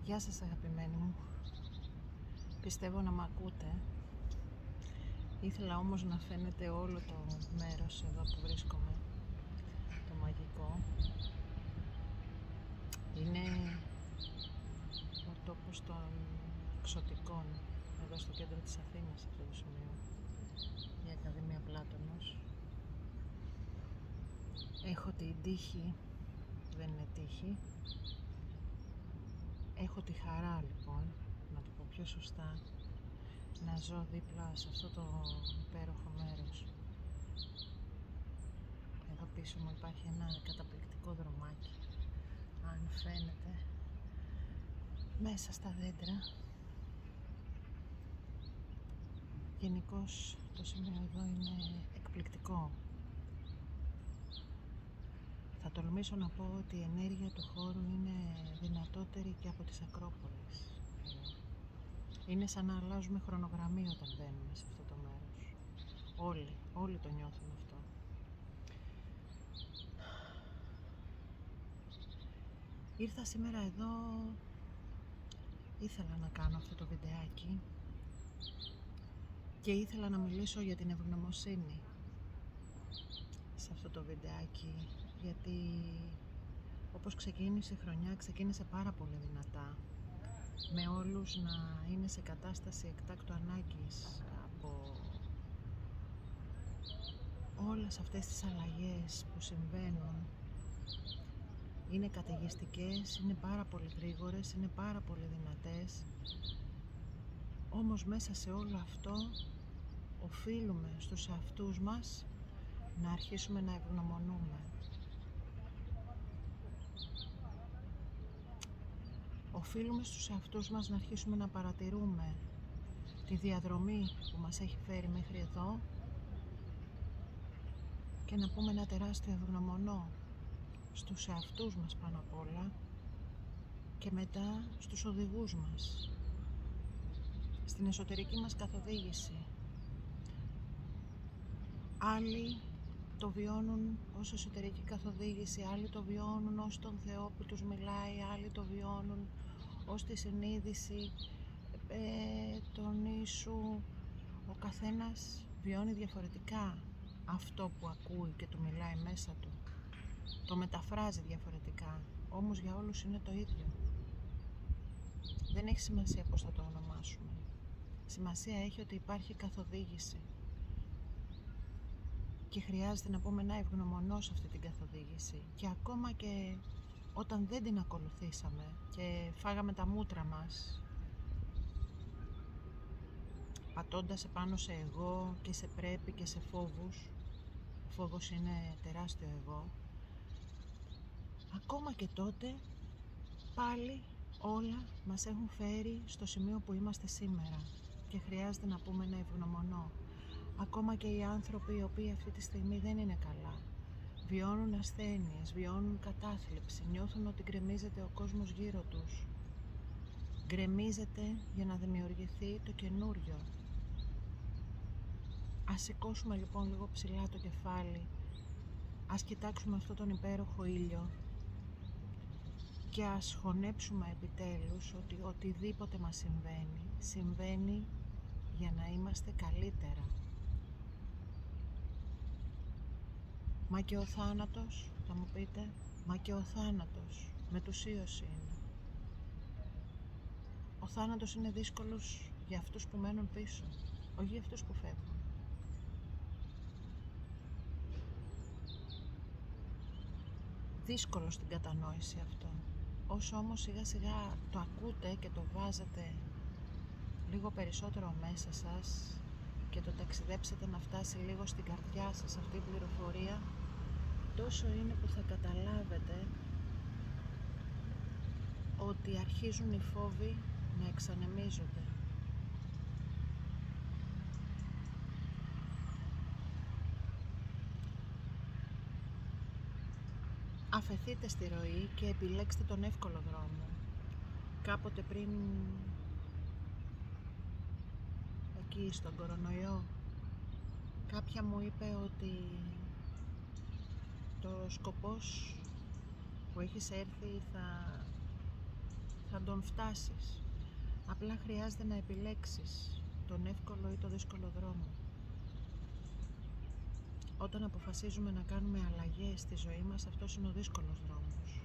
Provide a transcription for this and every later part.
Γεια σας αγαπημένοι μου. Πιστεύω να μ' ακούτε. Ήθελα όμως να φαίνεται όλο το μέρος εδώ που βρίσκομαι, το μαγικό. Είναι ο τόπος των εξωτικών, εδώ στο κέντρο της Αθήνας, αυτό το σημείο, η Ακαδημία Πλάτωνος. Έχω την τύχη, δεν είναι τύχη, έχω τη χαρά λοιπόν, να το πω πιο σωστά, να ζω δίπλα σε αυτό το υπέροχο μέρος. Εδώ πίσω μου υπάρχει ένα καταπληκτικό δρομάκι, αν φαίνεται, μέσα στα δέντρα. Γενικώς το σημείο εδώ είναι εκπληκτικό. Θα τολμήσω να πω ότι η ενέργεια του χώρου είναι δυνατότερη και από τις Ακρόπολες. Είναι σαν να αλλάζουμε χρονογραμμή όταν μπαίνουμε σε αυτό το μέρος. Όλοι το νιώθουν αυτό. Ήρθα σήμερα εδώ, ήθελα να κάνω αυτό το βιντεάκι και ήθελα να μιλήσω για την ευγνωμοσύνη σε αυτό το βιντεάκι, γιατί όπως ξεκίνησε η χρονιά, ξεκίνησε πάρα πολύ δυνατά, με όλους να είναι σε κατάσταση εκτάκτου ανάγκης από όλες αυτές τις αλλαγές που συμβαίνουν. Είναι καταιγιστικές, είναι πάρα πολύ γρήγορες, είναι πάρα πολύ δυνατές, όμως μέσα σε όλο αυτό οφείλουμε στους εαυτούς μας να αρχίσουμε να ευγνωμονούμε. Οφείλουμε στους εαυτούς μας να αρχίσουμε να παρατηρούμε τη διαδρομή που μας έχει φέρει μέχρι εδώ και να πούμε ένα τεράστιο ευγνωμονώ στους εαυτούς μας πάνω απ' όλα και μετά στους οδηγούς μας, στην εσωτερική μας καθοδήγηση. Άλλοι το βιώνουν ως εσωτερική καθοδήγηση, άλλοι το βιώνουν ως τον Θεό που τους μιλάει, άλλοι το βιώνουν ως τη συνείδηση, τον Ιησού. Ο καθένας βιώνει διαφορετικά αυτό που ακούει και του μιλάει μέσα του. Το μεταφράζει διαφορετικά, όμως για όλους είναι το ίδιο. Δεν έχει σημασία πώς θα το ονομάσουμε. Σημασία έχει ότι υπάρχει καθοδήγηση και χρειάζεται να πούμε ένα ευγνωμονώ σε αυτή την καθοδήγηση. Και ακόμα και όταν δεν την ακολουθήσαμε και φάγαμε τα μούτρα μας, πατώντας επάνω σε εγώ και σε πρέπει και σε φόβους, ο φόβος είναι τεράστιο εγώ, ακόμα και τότε πάλι όλα μας έχουν φέρει στο σημείο που είμαστε σήμερα και χρειάζεται να πούμε ένα ευγνωμονώ. Ακόμα και οι άνθρωποι οι οποίοι αυτή τη στιγμή δεν είναι καλά, βιώνουν ασθένειες, βιώνουν κατάθλιψη, νιώθουν ότι γκρεμίζεται ο κόσμος γύρω τους, γκρεμίζεται για να δημιουργηθεί το καινούριο. Ας σηκώσουμε λοιπόν λίγο ψηλά το κεφάλι, ας κοιτάξουμε αυτόν τον υπέροχο ήλιο και ας χωνέψουμε επιτέλους ότι οτιδήποτε μας συμβαίνει, συμβαίνει για να είμαστε καλύτερα. Μα και ο θάνατος, θα μου πείτε, μα και ο θάνατος μετουσίως είναι. Ο θάνατος είναι δύσκολος για αυτούς που μένουν πίσω, όχι για αυτούς που φεύγουν. Δύσκολο στην κατανόηση αυτό. Όσο όμως σιγά σιγά το ακούτε και το βάζετε λίγο περισσότερο μέσα σας και το ταξιδέψετε να φτάσει λίγο στην καρδιά σας αυτή η πληροφορία, τόσο είναι που θα καταλάβετε ότι αρχίζουν οι φόβοι να εξανεμίζονται. Αφεθείτε στη ροή και επιλέξτε τον εύκολο δρόμο. Κάποτε πριν, εκεί στον κορονοϊό, κάποια μου είπε ότι το σκοπός που έχεις έρθει θα να τον φτάσεις. Απλά χρειάζεται να επιλέξεις τον εύκολο ή το δύσκολο δρόμο. Όταν αποφασίζουμε να κάνουμε αλλαγές στη ζωή μας, αυτός είναι ο δύσκολος δρόμος.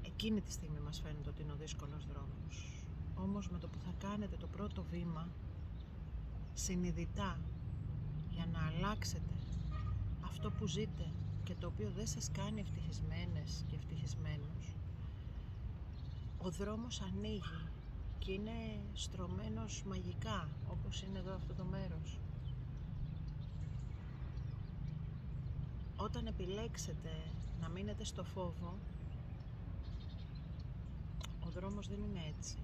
Εκείνη τη στιγμή μας φαίνεται ότι είναι ο δύσκολος δρόμος. Όμως με το που θα κάνετε το πρώτο βήμα, συνειδητά, για να αλλάξετε αυτό που ζείτε και το οποίο δεν σας κάνει ευτυχισμένες και ευτυχισμένους, ο δρόμος ανοίγει και είναι στρωμένος μαγικά, όπως είναι εδώ αυτό το μέρος. Όταν επιλέξετε να μείνετε στο φόβο, ο δρόμος δεν είναι έτσι.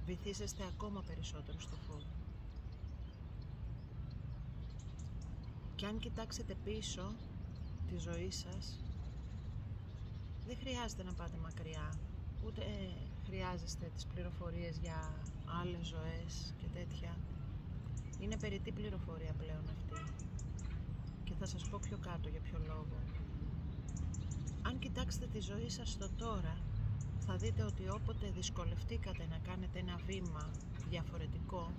Βυθίζεστε ακόμα περισσότερο στο φόβο. Και αν κοιτάξετε πίσω τη ζωή σας, δεν χρειάζεται να πάτε μακριά, ούτε χρειάζεστε τις πληροφορίες για άλλες ζωές και τέτοια. Είναι περιττή πληροφορία πλέον αυτή. Και θα σας πω πιο κάτω για ποιο λόγο. Αν κοιτάξετε τη ζωή σας στο τώρα, θα δείτε ότι όποτε δυσκολευτήκατε να κάνετε ένα βήμα διαφορετικό,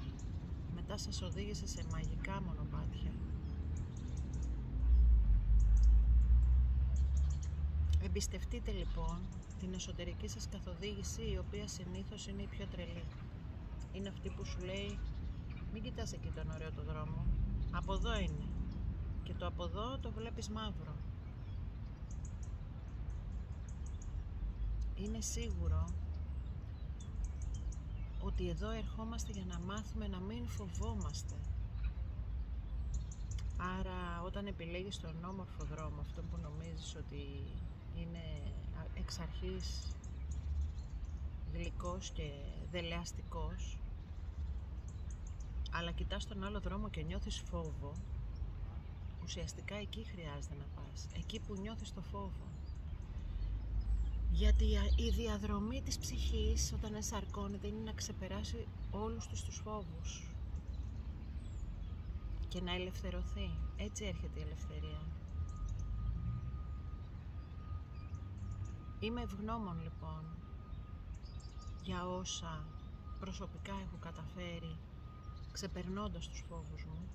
μετά σας οδήγησε σε μαγικά μονοπάτια. Εμπιστευτείτε λοιπόν την εσωτερική σας καθοδήγηση, η οποία συνήθως είναι η πιο τρελή. Είναι αυτή που σου λέει, μην κοιτάς εκεί τον ωραίο το δρόμο, από εδώ είναι, και το από εδώ το βλέπεις μαύρο. Είναι σίγουρο ότι εδώ ερχόμαστε για να μάθουμε να μην φοβόμαστε. Άρα όταν επιλέγεις τον όμορφο δρόμο, αυτό που νομίζεις ότι είναι εξ αρχής γλυκός και δελεαστικός, αλλά κοιτάς τον άλλο δρόμο και νιώθεις φόβο, ουσιαστικά εκεί χρειάζεται να πας, εκεί που νιώθεις το φόβο. Γιατί η διαδρομή της ψυχής όταν ενσαρκώνεται είναι να ξεπεράσει όλους τους φόβους και να ελευθερωθεί. Έτσι έρχεται η ελευθερία. Είμαι ευγνώμων λοιπόν για όσα προσωπικά έχω καταφέρει ξεπερνώντας τους φόβους μου,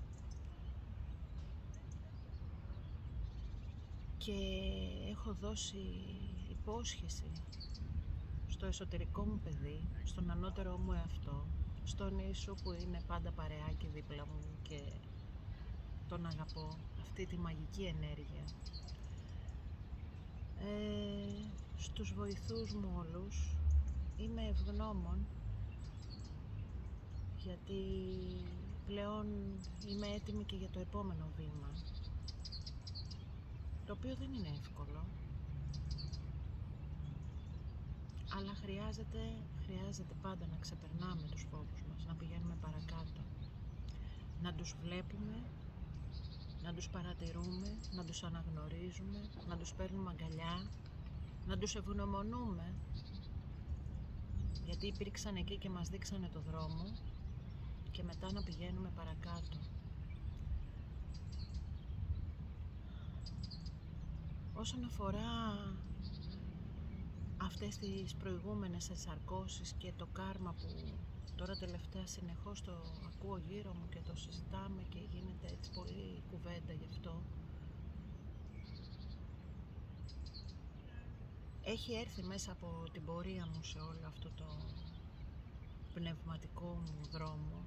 και έχω δώσει υπόσχεση στο εσωτερικό μου παιδί, στον ανώτερό μου εαυτό, στον Ιησού που είναι πάντα παρεάκι δίπλα μου και τον αγαπώ, αυτή τη μαγική ενέργεια, στους βοηθούς μου όλους. Είμαι ευγνώμων γιατί πλέον είμαι έτοιμη και για το επόμενο βήμα, το οποίο δεν είναι εύκολο, αλλά χρειάζεται πάντα να ξεπερνάμε τους φόβους μας, να πηγαίνουμε παρακάτω, να τους βλέπουμε, να τους παρατηρούμε, να τους αναγνωρίζουμε, να τους παίρνουμε αγκαλιά, να τους ευγνωμονούμε γιατί υπήρξαν εκεί και μας δείξανε το δρόμο, και μετά να πηγαίνουμε παρακάτω. Όσον αφορά αυτές τις προηγούμενες ενσαρκώσεις και το κάρμα που τώρα τελευταία συνεχώς το ακούω γύρω μου και το συζητάμε και γίνεται έτσι πολύ κουβέντα γι' αυτό, έχει έρθει μέσα από την πορεία μου σε όλο αυτό το πνευματικό μου δρόμο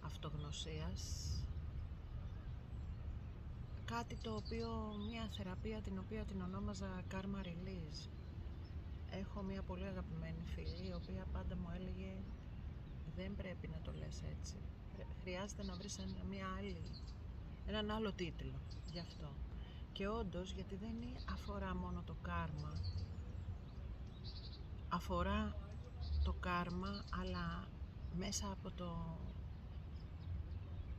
αυτογνωσίας, κάτι το οποίο, μια θεραπεία την οποία την ονόμαζα Karma Release. Έχω μια πολύ αγαπημένη φίλη η οποία πάντα μου έλεγε, δεν πρέπει να το λες έτσι, χρειάζεται να βρεις έναν άλλο τίτλο γι' αυτό. Και όντως, γιατί δεν αφορά μόνο το κάρμα, αφορά το κάρμα, αλλά μέσα από το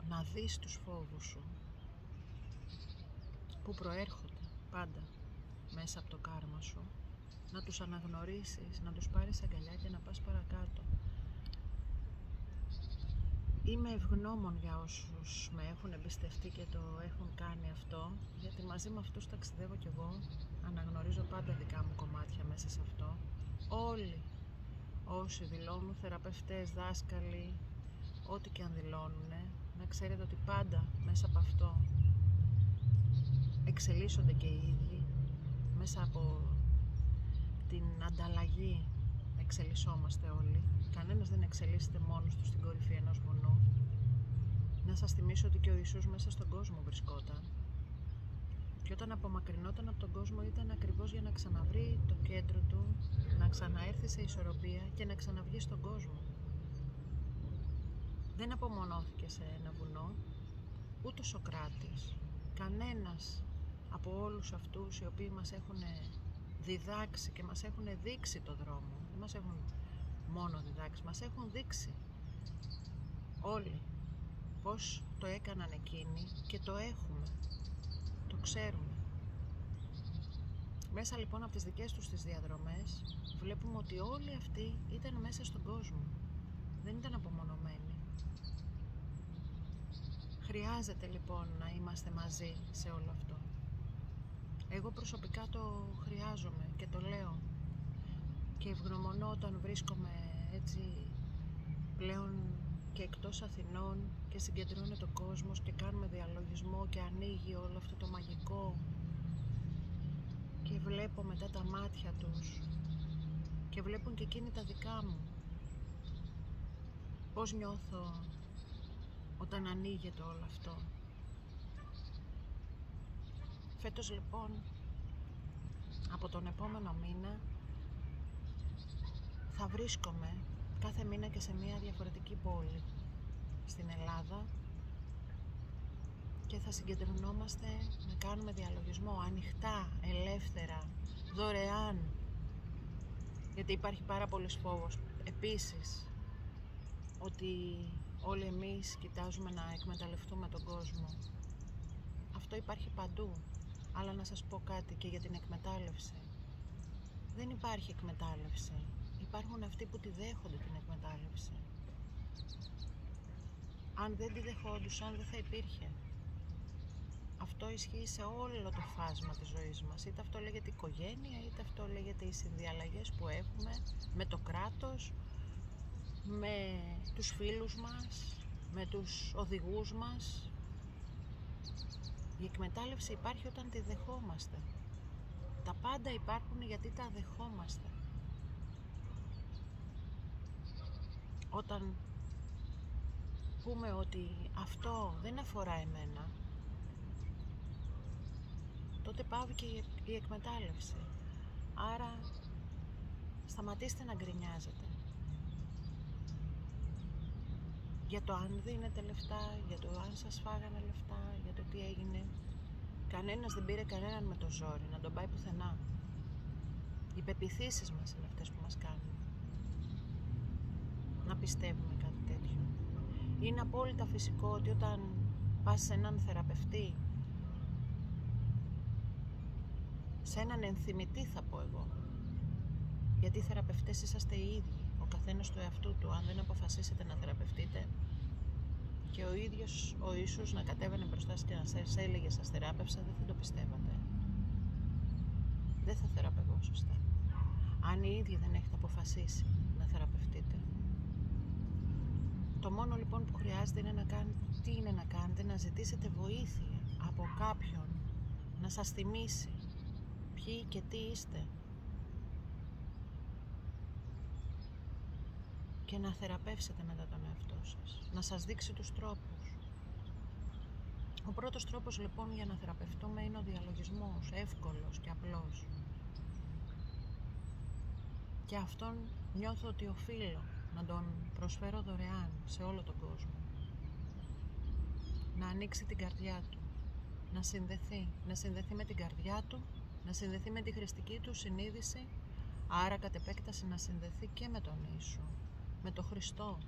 να δεις τους φόβους σου που προέρχονται πάντα μέσα από το κάρμα σου, να τους αναγνωρίσεις, να τους πάρεις αγκαλιά και να πας παρακάτω. Είμαι ευγνώμων για όσους με έχουν εμπιστευτεί και το έχουν κάνει αυτό, γιατί μαζί με αυτούς ταξιδεύω κι εγώ, αναγνωρίζω πάντα δικά μου κομμάτια μέσα σε αυτό. Όλοι όσοι δηλώνουν, θεραπευτές, δάσκαλοι, ό,τι και αν δηλώνουν, να ξέρετε ότι πάντα μέσα από αυτό εξελίσσονται και οι ίδιοι, μέσα από την ανταλλαγή εξελισσόμαστε όλοι. Κανένας δεν εξελίσσεται μόνος του στην κορυφή ενός βουνού. Να σας θυμίσω ότι και ο Ιησούς μέσα στον κόσμο βρισκόταν και όταν απομακρυνόταν από τον κόσμο ήταν ακριβώς για να ξαναβρει το κέντρο του, να ξαναέρθει σε ισορροπία και να ξαναβγεί στον κόσμο. Δεν απομονώθηκε σε ένα βουνό, ούτε ο Σωκράτης, κανένας από όλους αυτούς οι οποίοι μας έχουν διδάξει και μας έχουν δείξει το δρόμο. Δεν μας έχουν μόνο διδάξει, μας έχουν δείξει όλοι πώς το έκαναν εκείνοι και το έχουμε, το ξέρουμε. Μέσα λοιπόν από τις δικές τους τις διαδρομές βλέπουμε ότι όλοι αυτοί ήταν μέσα στον κόσμο, δεν ήταν απομονωμένοι. Χρειάζεται λοιπόν να είμαστε μαζί σε όλο αυτό. Εγώ προσωπικά το χρειάζομαι και το λέω και ευγνωμονώ όταν βρίσκομαι έτσι πλέον και εκτός Αθηνών και συγκεντρώνεται ο κόσμος και κάνουμε διαλογισμό και ανοίγει όλο αυτό το μαγικό και βλέπω μετά τα μάτια τους και βλέπουν και εκείνοι τα δικά μου. Πώς νιώθω όταν ανοίγεται όλο αυτό. Φέτος λοιπόν, από τον επόμενο μήνα, θα βρίσκομαι κάθε μήνα και σε μια διαφορετική πόλη στην Ελλάδα και θα συγκεντρωνόμαστε να κάνουμε διαλογισμό ανοιχτά, ελεύθερα, δωρεάν, γιατί υπάρχει πάρα πολύς φόβος επίσης ότι όλοι εμείς κοιτάζουμε να εκμεταλλευτούμε τον κόσμο. Αυτό υπάρχει παντού, αλλά να σας πω κάτι και για την εκμετάλλευση. Δεν υπάρχει εκμετάλλευση. Υπάρχουν αυτοί που τη δέχονται την εκμετάλλευση. Αν δεν τη δεχόντουσαν δεν θα υπήρχε. Αυτό ισχύει σε όλο το φάσμα της ζωής μας. Είτε αυτό λέγεται οικογένεια, είτε αυτό λέγεται οι συνδιαλλαγές που έχουμε με το κράτος, με τους φίλους μας, με τους οδηγούς μας. Η εκμετάλλευση υπάρχει όταν τη δεχόμαστε. Τα πάντα υπάρχουν γιατί τα δεχόμαστε. Όταν πούμε ότι αυτό δεν αφορά εμένα, τότε πάβει και η εκμετάλλευση. Άρα σταματήστε να γκρινιάζετε για το αν δίνετε λεφτά, για το αν σας φάγανε λεφτά, για το τι έγινε. Κανένας δεν πήρε κανέναν με το ζόρι να τον πάει πουθενά. Οι πεποιθήσεις μας είναι αυτές που μας κάνουν να πιστεύουμε κάτι τέτοιο. Είναι απόλυτα φυσικό ότι όταν πας σε έναν θεραπευτή, σε έναν ενθυμητή θα πω εγώ, γιατί οι θεραπευτές είσαστε οι ίδιοι, ο καθένας του εαυτού του. Αν δεν αποφασίσετε να θεραπευτείτε, και ο ίδιος ο Ιησούς να κατέβαινε μπροστά σας και να σας έλεγε σας θεράπευσα, δεν θα το πιστεύατε. Δεν θα θεραπευόσαστε. Αν οι ίδιοι δεν έχετε αποφασίσει να θεραπευτείτε. Το μόνο λοιπόν που χρειάζεται είναι να κάνετε, τι είναι να κάνετε, να ζητήσετε βοήθεια από κάποιον να σας θυμίσει ποιοι και τι είστε και να θεραπεύσετε μετά τον εαυτό σας, να σας δείξει τους τρόπους. Ο πρώτος τρόπος λοιπόν για να θεραπευτούμε είναι ο διαλογισμός, εύκολος και απλός. Και αυτόν νιώθω ότι οφείλω να τον προσφέρω δωρεάν σε όλο τον κόσμο. Να ανοίξει την καρδιά του, να συνδεθεί με την καρδιά του, να συνδεθεί με τη χρηστική του συνείδηση, άρα κατ' επέκταση να συνδεθεί και με τον Ιησού, με τον Χριστό.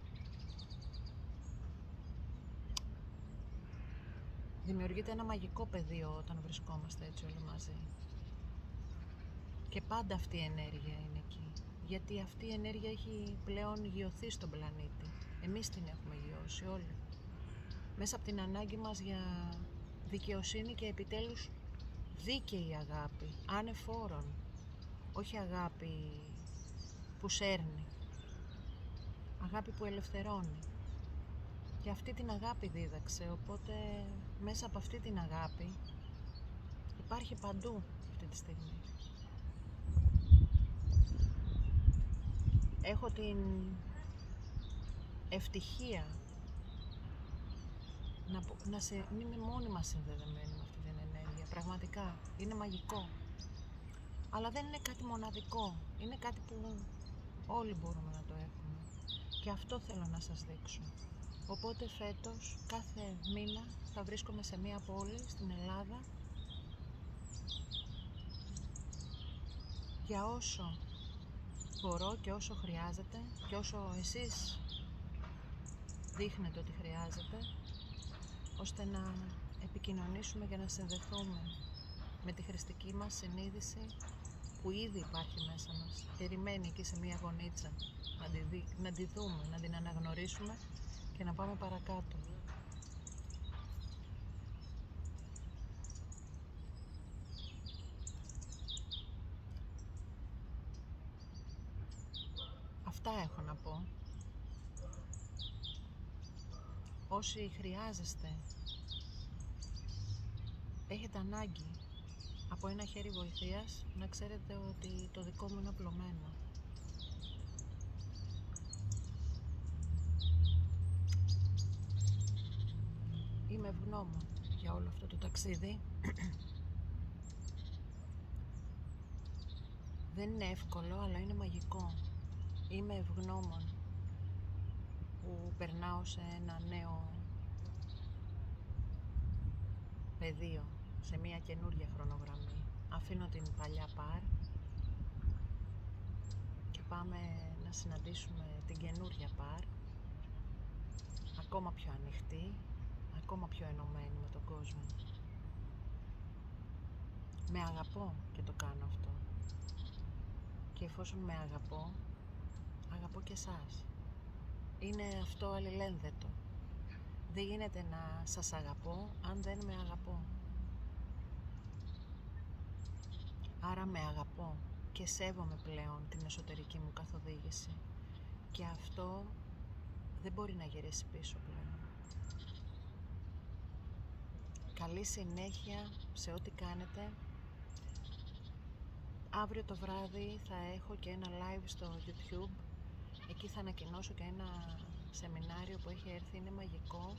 Δημιουργείται ένα μαγικό πεδίο όταν βρισκόμαστε έτσι όλοι μαζί. Και πάντα αυτή η ενέργεια είναι εκεί. Γιατί αυτή η ενέργεια έχει πλέον γιωθεί στον πλανήτη. Εμείς την έχουμε γιώσει όλοι. Μέσα από την ανάγκη μας για δικαιοσύνη και επιτέλους δίκαιη αγάπη, άνεφόρον. όχι αγάπη που σέρνει, αγάπη που ελευθερώνει. Και αυτή την αγάπη δίδαξε, οπότε μέσα από αυτή την αγάπη υπάρχει παντού αυτή τη στιγμή. Έχω την ευτυχία να είμαι μόνιμα συνδεδεμένη με αυτή την ενέργεια. Πραγματικά, είναι μαγικό. Αλλά δεν είναι κάτι μοναδικό. Είναι κάτι που όλοι μπορούμε να το έχουμε. Και αυτό θέλω να σας δείξω. Οπότε φέτος, κάθε μήνα θα βρίσκομαι σε μία πόλη στην Ελλάδα για όσο μπορώ και όσο χρειάζεται και όσο εσείς δείχνετε ότι χρειάζεται, ώστε να επικοινωνήσουμε και να συνδεθούμε με τη χρηστική μας συνείδηση που ήδη υπάρχει μέσα μας. Περιμένει εκεί σε μία γωνίτσα να τη δούμε, να την αναγνωρίσουμε και να πάμε παρακάτω. Αυτά έχω να πω. Όσοι χρειάζεστε, έχετε ανάγκη από ένα χέρι βοηθείας, να ξέρετε ότι το δικό μου είναι απλωμένο. Είμαι ευγνώμων για όλο αυτό το ταξίδι. Δεν είναι εύκολο, αλλά είναι μαγικό. Είμαι ευγνώμων που περνάω σε ένα νέο πεδίο, σε μια καινούρια χρονογραμμή. Αφήνω την παλιά πάρ και πάμε να συναντήσουμε την καινούρια πάρ, ακόμα πιο ανοιχτή, ακόμα πιο ενωμένη με τον κόσμο. Με αγαπώ και το κάνω αυτό. Και εφόσον με αγαπώ, αγαπώ και εσάς. Είναι αυτό αλληλένδετο. Δεν γίνεται να σας αγαπώ αν δεν με αγαπώ. Άρα με αγαπώ και σέβομαι πλέον την εσωτερική μου καθοδήγηση. Και αυτό δεν μπορεί να γυρίσει πίσω πλέον. Καλή συνέχεια σε ό,τι κάνετε. Αύριο το βράδυ θα έχω και ένα live στο YouTube. Εκεί θα ανακοινώσω και ένα σεμινάριο που έχει έρθει, είναι μαγικό.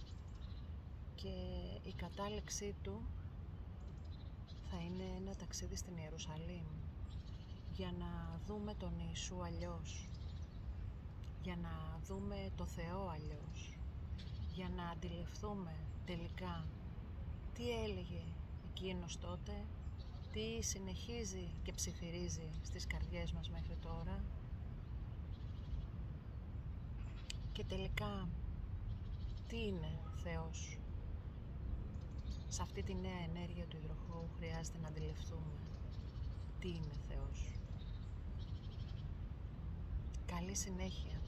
Και η κατάληξή του θα είναι ένα ταξίδι στην Ιερουσαλήμ, για να δούμε τον Ιησού αλλιώς, για να δούμε το Θεό αλλιώς, για να αντιληφθούμε τελικά τι έλεγε εκείνος τότε, τι συνεχίζει και ψιθυρίζει στις καρδιές μας μέχρι τώρα και τελικά τι είναι Θεός. Σε αυτή τη νέα ενέργεια του υδροχώου χρειάζεται να αντιληφθούμε τι είναι Θεός. Καλή συνέχεια.